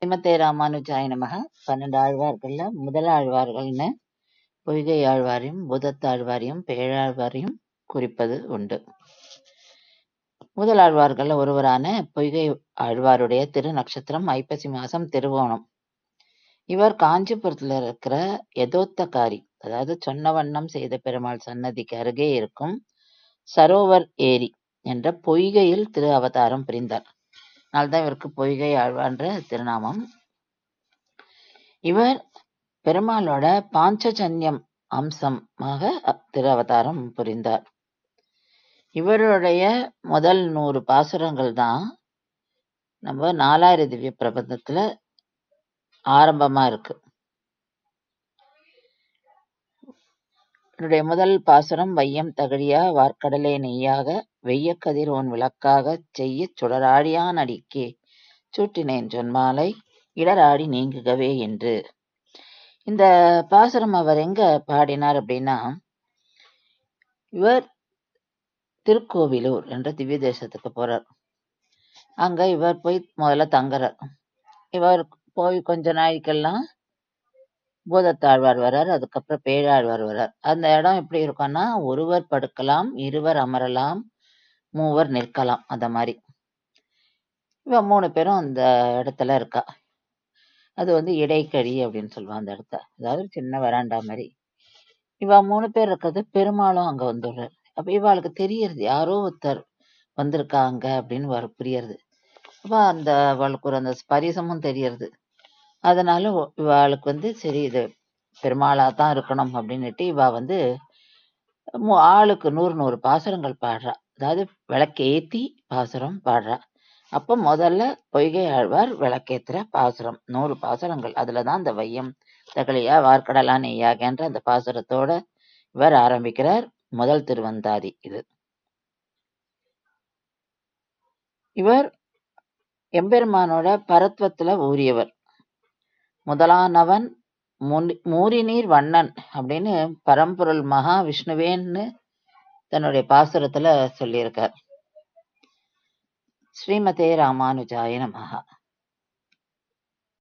ஸ்ரீமதே ராமானுஜாய நமக. 12 ஆழ்வார்கள்ல முதல் ஆழ்வார்கள்னு பொய்கை ஆழ்வாரையும் பூதத்தாழ்வாரையும் பேழாழ்வாரையும் குறிப்பது உண்டு. முதல் ஆழ்வார்கள்ல ஒருவரான பொய்கை ஆழ்வாருடைய திரு நட்சத்திரம் ஐப்பசி மாசம் திருவோணம். இவர் காஞ்சிபுரத்துல இருக்கிற யதோத்தகாரி, அதாவது சொன்ன வண்ணம் செய்த பெருமாள் சன்னதிக்கு அருகே இருக்கும் சரோவர் ஏரி என்ற பொய்கையில் திரு அவதாரம் புரிந்தார். அதனால்தான் இவருக்கு பொய்கை ஆழ்வான்ற திருநாமம். இவர் பெருமாளோட பாஞ்சஜன்யம் அம்சமாக திரு அவதாரம் புரிந்தார். இவருடைய முதல் 100 பாசுரங்கள் தான் நம்ம 4,000 திவ்ய பிரபந்தத்துல ஆரம்பமா இருக்கு. இவருடைய முதல் பாசுரம் வையம் தகழியா வார்க்கடலே நெய்யாக வெய்ய கதிர் ஓன் விளக்காக செய்ய சுடராடியான் அடிக்கே சூட்டினேன் சொன்மாலை இடராடி நீங்குகவே என்று. இந்த பாசுரம் அவர் எங்க பாடினார் அப்படின்னா, இவர் திருக்கோவிலூர் என்ற திவ்ய தேசத்துக்கு போறார். அங்க இவர் போய் முதல்ல தங்குறார். இவர் போய் கொஞ்ச நாளைக்கெல்லாம் பூதத்தாழ்வார் வர்றார், அதுக்கப்புறம் பேழாழ்வார் வர்றார். அந்த இடம் எப்படி இருக்கும்னா, ஒருவர் படுக்கலாம், இருவர் அமரலாம், மூவர் நிற்கலாம், அந்த மாதிரி. இவன் 3 பேரும் அந்த இடத்துல இருக்கா. அது இடைக்கழி அப்படின்னு சொல்லுவாங்க அந்த இடத்த, அதாவது சின்ன வராண்டா மாதிரி. இவ 3 பேர் இருக்கிறது, பெருமாளும் அங்க வந்துடுறாரு. அப்ப இவாளுக்கு தெரியறது யாரோ ஒருத்தர் வந்திருக்காங்க அப்படின்னு புரியறது. அப்ப அவளுக்கு அந்த ஸ்பரிசமும் தெரியறது. அதனால இவாளுக்கு சரி இது பெருமாளா தான் இருக்கணும் அப்படின்னுட்டு இவ ஆளுக்கு 100 பாசுரங்கள் பாடுறா. அதாவது விளக்கேத்தி பாசுரம் பாடுறா. அப்ப முதல்ல பொய்கை ஆழ்வார் விளக்கேத்துற பாசுரம் 100 பாசுரங்கள். அதுலதான் அந்த வையம் தகழியா வார்க்கடலா நெய்யாகன்ற அந்த பாசுரத்தோட இவர் ஆரம்பிக்கிறார். முதல் திருவந்தாதி இது. இவர் எம்பெருமானோட பரத்வத்துல ஊறியவர். முதலானவன் மூரிநீர் வண்ணன் அப்படின்னு பரம்பொருள் மகா விஷ்ணுவேன்னு தன்னுடைய பாசுரத்துல சொல்லியிருக்கார். ஸ்ரீமதே ராமானுஜாய நமஹ.